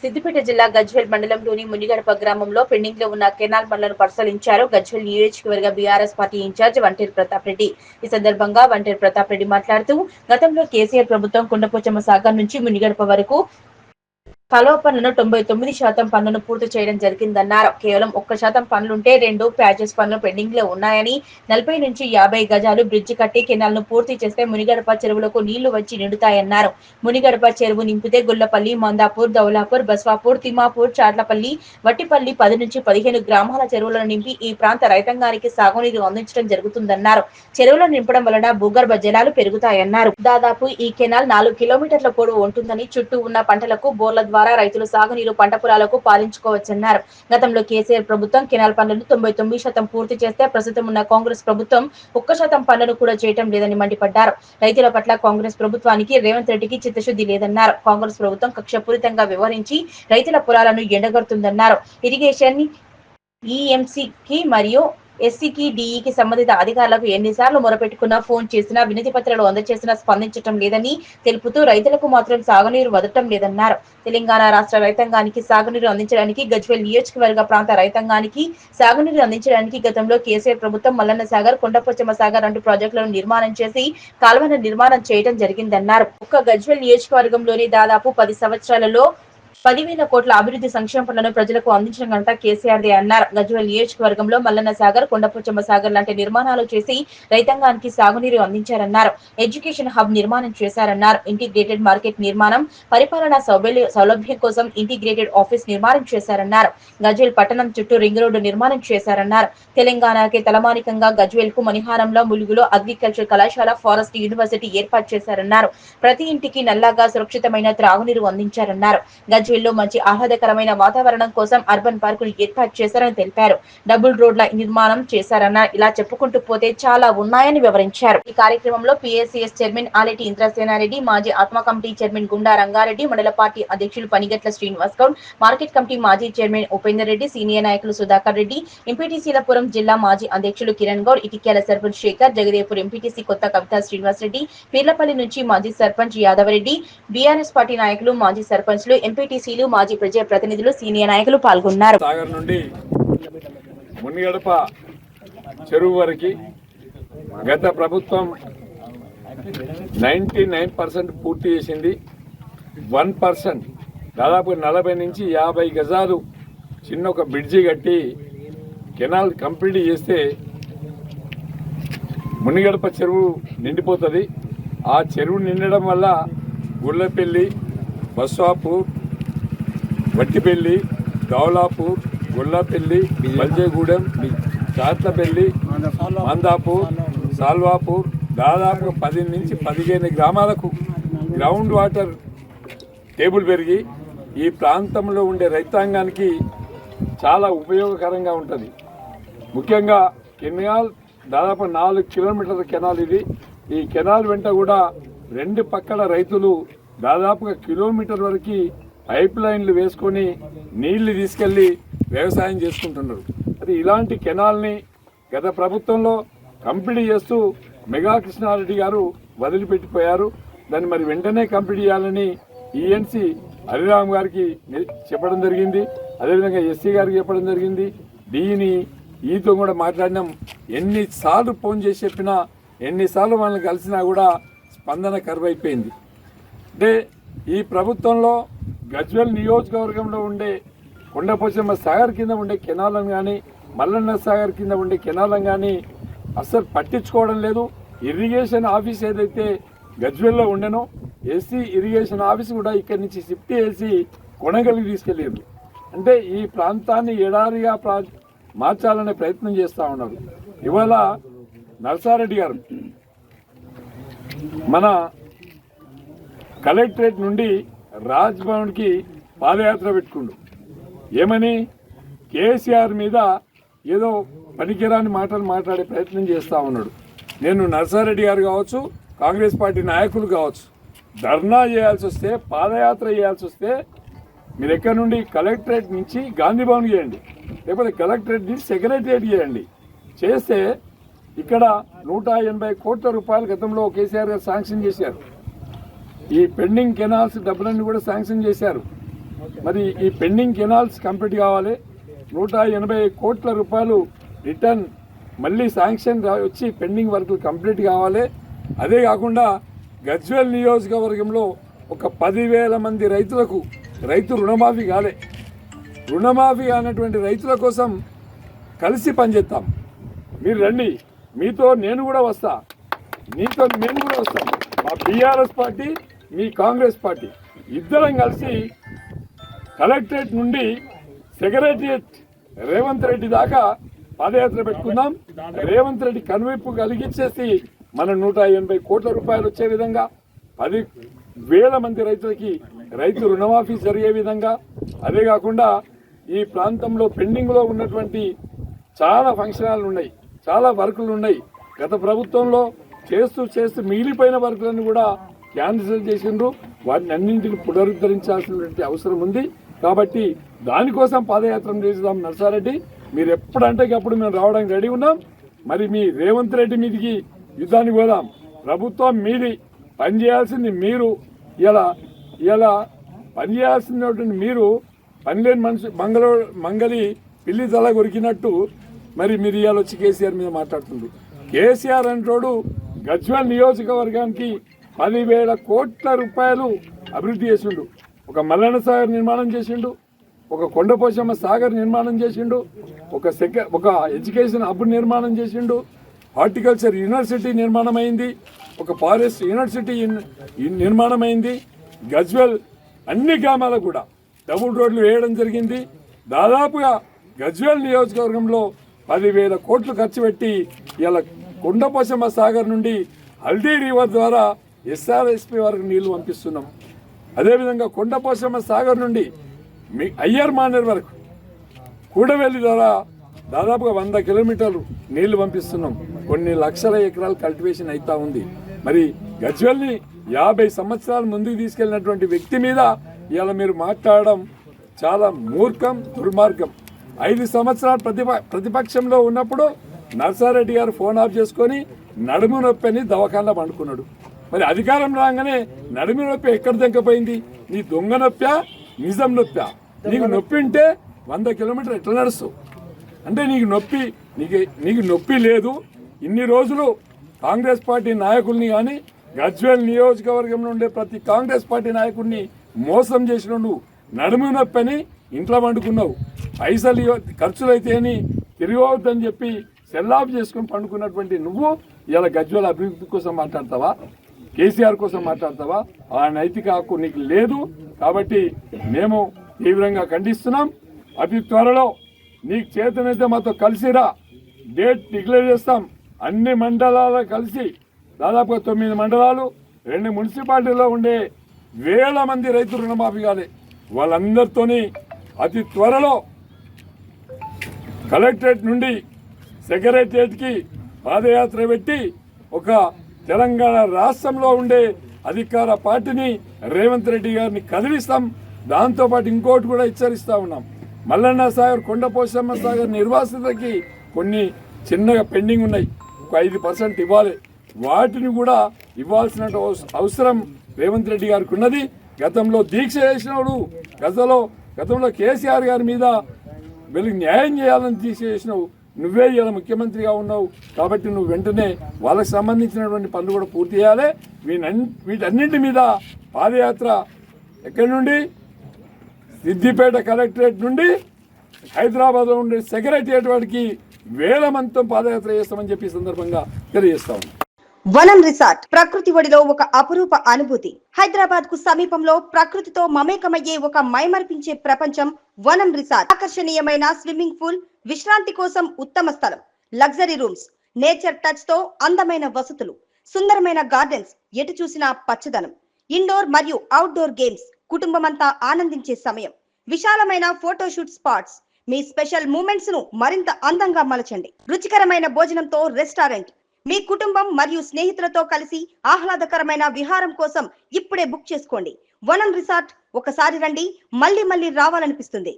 సిద్దిపేట జిల్లా గజ్వేల్ మండలంలోని మునిగడప గ్రామంలో పెండింగ్ లో ఉన్న కెనాల్ పనులను పరిశీలించారు గజ్వేల్ నియోజకవర్గ BRS party incharge Vanteru Pratap Reddy. ఈ సందర్భంగా వంటేరు ప్రతాప్ రెడ్డి మాట్లాడుతూ, గతంలో కేసీఆర్ ప్రభుత్వం కొండపోచమ్మ సాగర్ నుంచి మునిగడప వరకు కాలువ పనులను 99% పనులను పూర్తి చేయడం జరిగిందన్నారు. కేవలం 1% పనులుంటే 2 ప్యాచెస్ పనులు పెండింగ్ లో ఉన్నాయని, 40 నుంచి 50 గజాలు బ్రిడ్జి కట్టి కెనాల్ ను పూర్తి చేస్తే మునిగడప చెరువులకు నీళ్లు వచ్చి నిండుతాయన్నారు. మునిగడప చెరువు నింపితే గుల్లపల్లి, మందాపూర్, దౌలాపూర్, బస్వాపూర్, తిమ్మాపూర్, చాట్లపల్లి, వట్టిపల్లి 10 నుంచి 15 గ్రామాల చెరువులను నింపి ఈ ప్రాంత రైతాంగానికి సాగునీరు అందించడం జరుగుతుందన్నారు. చెరువులను నింపడం వలన భూగర్భ జలాలు పెరుగుతాయన్నారు. దాదాపు ఈ కెనాల్ 4 కిలోమీటర్ల పొడవు ఉంటుందని, చుట్టూ ఉన్న పంటలకు బోర్ల ద్వారా రైతులు సాగునీరు పంట పొలాలకు పాలించుకోవచ్చన్నారు. గతంలో కేసీఆర్ ప్రభుత్వం కెనాల్ పనులను 99% పూర్తి చేస్తే ప్రస్తుతం ఉన్న కాంగ్రెస్ ప్రభుత్వం 1% పనులను కూడా చేయటం లేదని మండిపడ్డారు. రైతుల పట్ల కాంగ్రెస్ ప్రభుత్వానికి రేవంత్ రెడ్డికి చిత్తశుద్ధి లేదన్నారు. కాంగ్రెస్ ప్రభుత్వం కక్షపూరితంగా వ్యవహరించి రైతుల పొలాలను ఎండగడుతుందన్నారు. ఇరిగేషన్ ఈఎంసీకి మరియు ఎస్సీకి డిఈకి సంబంధిత అధికారులకు ఎన్నిసార్లు మొరపెట్టుకున్నా, ఫోన్ చేసినా, వినతి పత్రాలు అందజేసినా స్పందించడం లేదని తెలుపుతూ రైతులకు మాత్రం సాగునీరు వదలటం లేదన్నారు. తెలంగాణ రాష్ట్ర రైతాంగానికి సాగునీరు అందించడానికి, గజ్వేల్ నియోజకవర్గ ప్రాంత రైతాంగానికి సాగునీరు అందించడానికి గతంలో కేసీఆర్ ప్రభుత్వం మల్లన్న సాగర్, కొండపోచమ్మ సాగర్ అంటూ ప్రాజెక్టులను నిర్మాణం చేసి కాలువను నిర్మాణం చేయడం జరిగిందన్నారు. ఒక్క గజ్వేల్ నియోజకవర్గంలోని దాదాపు 10 సంవత్సరాలలో 10,000 కోట్ల అభివృద్ధి సంక్షేమ పనులను ప్రజలకు అందించిన ఘనత కేసీఆర్దే అన్నారు. గజ్వేల్ నియోజకవర్గంలో మల్లన్న సాగర్, కొండపోచమ్మ సాగర్ లాంటి నిర్మాణాలు చేసి రైతాంగానికి సాగునీరు అందించారన్నారు. ఎడ్యుకేషన్ హబ్ నిర్మాణం చేశారన్నారు. ఇంటిగ్రేటెడ్ మార్కెట్ నిర్మాణం, పరిపాలనా సౌలభ్యం కోసం ఇంటిగ్రేటెడ్ ఆఫీస్ నిర్మాణం చేశారన్నారు. గజ్వేల్ పట్టణం చుట్టూ రింగ్ రోడ్డు నిర్మాణం చేశారన్నారు. తెలంగాణకి తలమానికంగా గజ్వేల్ కు మణిహారంలో, ములుగులో అగ్రికల్చర్ కళాశాల, ఫారెస్ట్ యూనివర్సిటీ ఏర్పాటు చేశారన్నారు. ప్రతి ఇంటికి నల్లాగా సురక్షితమైన త్రాగునీరు అందించారన్నారు. గజ్వేల్లో మంచి ఆహ్లాదకరమైన వాతావరణం కోసం అర్బన్ పార్కులు ఏర్పాటు చేశారని తెలిపారు. డబుల్ రోడ్ల నిర్మాణం చేశారన్నారు. ఇలా చెప్పుకుంటూ పోతే చాలా ఉన్నాయని వివరించారు. ఈ కార్యక్రమంలో పిఎస్సిఎస్ చైర్మన్ ఆలేటి ఇంద్రసేనారెడ్డి, మాజీ ఆత్మ కమిటీ చైర్మన్ గుండా రంగారెడ్డి, మండల పార్టీ అధ్యక్షులు పనిగట్ల శ్రీనివాస్ గౌడ్, మార్కెట్ కమిటీ మాజీ చైర్మన్ ఉపేందర్ రెడ్డి, సీనియర్ నాయకులు సుధాకర్ రెడ్డి, ఎంపీటీసీలపురం జిల్లా మాజీ అధ్యక్షులు కిరణ్ గౌడ్, ఇటిక్యాల సర్పంచ్ శేఖర్, జగదేపూర్ ఎంపీటీసీ కొత్త కవిత శ్రీనివాస్ రెడ్డి, పీర్లపల్లి నుంచి మాజీ సర్పంచ్ యాదవరెడ్డి, బీఆర్ఎస్ పార్టీ నాయకులు, మాజీ సర్పంచ్లు, ఎంపీటీసీలు, మాజీ ప్రజా ప్రతినిధులు, సీనియర్ నాయకులు పాల్గొన్నారు. సాగర్ నుండి మునిగడప చెరువు వరకు గత ప్రభుత్వం 99% పూర్తి చేసింది. 1% దాదాపు 40 నుంచి 50 గజాలు చిన్న ఒక బ్రిడ్జి కట్టి కెనాల్ కంప్లీట్ చేస్తే మునిగడప చెరువు నిండిపోతుంది. ఆ చెరువు నిండడం వల్ల గుళ్ళపల్లి, బస్వాపూర్, వట్టిపల్లి, దౌలాపూర్, గుల్లపల్లి, బల్జేగూడెం, చాట్లపల్లి, మందాపూర్, సాల్వాపూర్ దాదాపు 10 నుంచి 15 గ్రామాలకు గ్రౌండ్ వాటర్ టేబుల్ పెరిగి ఈ ప్రాంతంలో ఉండే రైతాంగానికి చాలా ఉపయోగకరంగా ఉంటుంది. ముఖ్యంగా కెనాల్ దాదాపు 4 కిలోమీటర్ల కెనాల్ ఇది. ఈ కెనాల్ వెంట కూడా 2 పక్కల రైతులు దాదాపుగా కిలోమీటర్ వరకు పైప్ లైన్లు వేసుకొని నీళ్లు తీసుకెళ్లి వ్యవసాయం చేసుకుంటున్నారు. అది ఇలాంటి కెనాల్ని గత ప్రభుత్వంలో కంప్లీట్ చేస్తూ మెగా కృష్ణారెడ్డి గారు వదిలిపెట్టిపోయారు. దాన్ని మరి వెంటనే కంప్లీట్ చేయాలని ఈఎన్సీ హరిరామ్ గారికి చెప్పడం జరిగింది. అదేవిధంగా ఎస్సీ గారికి చెప్పడం జరిగింది. దీని ఈతో కూడా మాట్లాడినాం. ఎన్నిసార్లు ఫోన్ చేసి చెప్పినా, ఎన్నిసార్లు వాళ్ళని కలిసినా కూడా స్పందన కరువైపోయింది. అంటే ఈ ప్రభుత్వంలో గజ్వేల్ నియోజకవర్గంలో ఉండే కొండపోచమ్మ సాగర్ కింద ఉండే కెనాలను కానీ, మల్లన్న సాగర్ కింద ఉండే కెనాలను కానీ అస్సలు పట్టించుకోవడం లేదు. ఇరిగేషన్ ఆఫీస్ ఏదైతే గజ్వేల్లో ఉండేనో ఎస్సీ ఇరిగేషన్ ఆఫీస్ కూడా ఇక్కడి నుంచి షిఫ్ట్ చేసి కొనగలిగి తీసుకెళ్ళారు. అంటే ఈ ప్రాంతాన్ని ఎడారిగా మార్చాలనే ప్రయత్నం చేస్తూ ఉన్నారు. ఇవాళ నర్సారెడ్డి గారు మన కలెక్టరేట్ నుండి రాజ్భవన్కి పాదయాత్ర పెట్టుకుండు. ఏమని కేసీఆర్ మీద ఏదో పనికిరాని మాటలు మాట్లాడే ప్రయత్నం చేస్తూ ఉన్నాడు. నేను నర్సారెడ్డి గారు కావచ్చు, కాంగ్రెస్ పార్టీ నాయకులు కావచ్చు, ధర్నా చేయాల్సి వస్తే, పాదయాత్ర చేయాల్సి వస్తే మీరు ఎక్కడి నుండి కలెక్టరేట్ నుంచి గాంధీ భవన్ చేయండి, లేకపోతే కలెక్టరేట్ నుంచి సెక్రటరియట్ చేయండి. చేస్తే ఇక్కడ 180 కోట్ల రూపాయలు గతంలో కేసీఆర్ గారు శాంక్షన్ చేశారు. ఈ పెండింగ్ కెనాల్స్ డబ్బులన్నీ కూడా శాంక్షన్ చేశారు. మరి ఈ పెండింగ్ కెనాల్స్ కంప్లీట్ కావాలి. 180 కోట్ల రూపాయలు రిటర్న్ మళ్ళీ శాంక్షన్ వచ్చి పెండింగ్ వర్కులు కంప్లీట్ కావాలి. అదే కాకుండా గజ్వేల్ నియోజకవర్గంలో ఒక 10,000 మంది రైతులకు రైతు రుణమాఫీ కాలే. రుణమాఫీ కానటువంటి రైతుల కోసం కలిసి పనిచేస్తాం. మీరు రండి, మీతో నేను కూడా వస్తా, మీతో నేను కూడా వస్తాను. మా బీఆర్ఎస్ పార్టీ, మీ కాంగ్రెస్ పార్టీ ఇద్దరం కలిసి కలెక్టరేట్ నుండి సెక్రటరియట్ రేవంత్ రెడ్డి దాకా పాదయాత్ర పెట్టుకుందాం. రేవంత్ రెడ్డి కనువిప్పు కలిగించేసి మన 180 కోట్ల రూపాయలు వచ్చే విధంగా, 10,000 మంది రైతులకి రైతు రుణమాఫీ జరిగే విధంగా, అదే కాకుండా ఈ ప్రాంతంలో పెండింగ్లో ఉన్నటువంటి చాలా ఫంక్షన్ హాల్లు ఉన్నాయి, చాలా వర్కులు ఉన్నాయి. గత ప్రభుత్వంలో చేస్తూ మిగిలిపోయిన వర్కులను కూడా క్యాన్సిల్ చేసిండ్రు. వాటిని అన్నింటిని పునరుద్ధరించాల్సినటువంటి అవసరం ఉంది. కాబట్టి దానికోసం పాదయాత్ర చేద్దాం. నర్సారెడ్డి, మీరు ఎప్పుడంటే అప్పుడు మేము రావడానికి రెడీ ఉన్నాం. మరి మీ రేవంత్ రెడ్డి మీదికి యుద్ధానికి పోదాం. ప్రభుత్వం మీది, పనిచేయాల్సింది మీరు. ఇలా పనిచేయాల్సినటువంటి మీరు పనిలేని మనిషి మంగలి పిల్లి తల కొరికినట్టు మరి మీరు ఇవాళ వచ్చి కేసీఆర్ మీద మాట్లాడుతుంది. కేసీఆర్ అంటోడు గజ్వేల్ నియోజకవర్గానికి 10,000 కోట్ల రూపాయలు అభివృద్ధి చేసిండు. ఒక మల్లన్న సాగర్ నిర్మాణం చేసిండు, ఒక కొండపోచమ్మ సాగర్ నిర్మాణం చేసిండు, ఒక ఎడ్యుకేషన్ హబ్ నిర్మాణం చేసిండు, హార్టికల్చర్ యూనివర్సిటీ నిర్మాణం అయింది, ఒక ఫారెస్ట్ యూనివర్సిటీ నిర్మాణం అయింది. గజ్వేల్ అన్ని గ్రామాలకు కూడా డబుల్ రోడ్లు వేయడం జరిగింది. దాదాపుగా గజ్వేల్ నియోజకవర్గంలో 10,000 కోట్లు ఖర్చు పెట్టి ఇలా కొండపోచమ్మ సాగర్ నుండి హల్దీ రివర్ ద్వారా ఎస్ఆర్ఎస్పీ వరకు నీళ్లు పంపిస్తున్నాం. అదేవిధంగా కొండపోచమ్మ సాగర్ నుండి అయ్యర్ మానేర్ వరకు కూడవెల్లి ద్వారా దాదాపుగా 100 కిలోమీటర్లు నీళ్లు పంపిస్తున్నాం. కొన్ని లక్షల ఎకరాలు కల్టివేషన్ అవుతా ఉంది. మరి గజ్వేల్ని 50 సంవత్సరాల ముందుకు తీసుకెళ్లినటువంటి వ్యక్తి మీద ఇవాళ మీరు మాట్లాడడం చాలా మూర్ఖం, దుర్మార్గం. 5 సంవత్సరాలు ప్రతిపక్షంలో ఉన్నప్పుడు నర్సారెడ్డి గారు ఫోన్ ఆఫ్ చేసుకొని నడుము నొప్పి అని దవాఖానలో పండుకున్నాడు. మరి అధికారం రాగానే నడుము నొప్పి ఎక్కడ దెంకపోయింది? నీ దొంగ నొప్పా, నిజం నొప్పా? నీకు నొప్పి ఉంటే 100 కిలోమీటర్లు ఎట్లా నడుస్తావు? అంటే నీకు నొప్పి లేదు. ఇన్ని రోజులు కాంగ్రెస్ పార్టీ నాయకుల్ని కానీ గజ్వేల్ నియోజకవర్గంలో ఉండే ప్రతి కాంగ్రెస్ పార్టీ నాయకుడిని మోసం చేసిన నువ్వు నడుము నొప్పి అని ఇంట్లో పండుకున్నావు. పైసలు ఖర్చులైతే అని తిరగవద్దని చెప్పి సెల్లాఫ్ చేసుకుని పండుకున్నటువంటి నువ్వు ఇలా గజ్వేల్ అభివృద్ధి కోసం మాట్లాడతావా? కేసీఆర్ కోసం మాట్లాడతావా? ఆ నైతిక హక్కు నీకు లేదు. కాబట్టి మేము తీవ్రంగా ఖండిస్తున్నాం. అతి త్వరలో నీకు చేతనైతే మాతో కలిసిరా, డేట్ డిక్లేర్ చేస్తాం. అన్ని మండలాలు కలిసి దాదాపుగా 9 మండలాలు, 2 మున్సిపాలిటీలో ఉండే 1,000 మంది రైతు రుణమాఫీ కాలే. వాళ్ళందరితోని అతి త్వరలో కలెక్టరేట్ నుండి సెక్రటరియట్కి పాదయాత్ర పెట్టి ఒక తెలంగాణ రాష్ట్రంలో ఉండే అధికార పార్టీని రేవంత్ రెడ్డి గారిని కదిలిస్తాం. దాంతోపాటు ఇంకోటి కూడా హెచ్చరిస్తూ ఉన్నాం. మల్లన్న సాగర్, కొండపోచమ్మ సాగర్ నిర్వాసితులకి కొన్ని చిన్నగా పెండింగ్ ఉన్నాయి, ఒక 5% ఇవ్వాలి. వాటిని కూడా ఇవ్వాల్సిన అవసరం రేవంత్ రెడ్డి గారికి ఉన్నది. గతంలో దీక్ష చేసినప్పుడు గతంలో కేసీఆర్ గారి మీద వీళ్ళకి న్యాయం చేయాలని దీక్ష చేసినావు. నువ్వే ఇలా ముఖ్యమంత్రిగా ఉన్నావు. కాబట్టి నువ్వు వెంటనే వాళ్ళకి సంబంధించినటువంటి పనులు కూడా పూర్తి చేయాలి. వీటన్నింటి మీద పాదయాత్ర ఎక్కడి నుండి? సిద్దిపేట కలెక్టరేట్ నుండి హైదరాబాద్లో ఉండే సెక్రటరియట్ వాడికి 1,000 మందితో పాదయాత్ర చేస్తామని చెప్పి సందర్భంగా తెలియజేస్తాం. వనం రిసార్ట్ ప్రకృతి ఒడిలో ఒక అపురూప అనుభూతి. హైదరాబాద్ కు సమీపంలో ప్రకృతితో మమేకమయ్యే ఒక మైమర్పించే ప్రపంచం వనం రిసార్ట్. ఆకర్షణీయమైన స్విమ్మింగ్ పూల్, విశ్రాంతి కోసం ఉత్తమ స్థలం, లగ్జరీ రూమ్స్, నేచర్ టచ్ తో అందమైన వసతులు, సుందరమైన గార్డెన్స్, ఎటు చూసినా పచ్చదనం, ఇండోర్ మరియు అవుట్డోర్ గేమ్స్, కుటుంబమంతా ఆనందించే సమయం, విశాలమైన ఫోటోషూట్ స్పాట్స్. మీ స్పెషల్ మూమెంట్స్ ను మరింత అందంగా మలచండి. రుచికరమైన భోజనంతో రెస్టారెంట్. మీ కుటుంబం మరియు స్నేహితులతో కలిసి ఆహ్లాదకరమైన విహారం కోసం ఇప్పుడే బుక్ చేసుకోండి. వనం రిసార్ట్. ఒకసారి రండి, మళ్ళీ రావాలనిపిస్తుంది.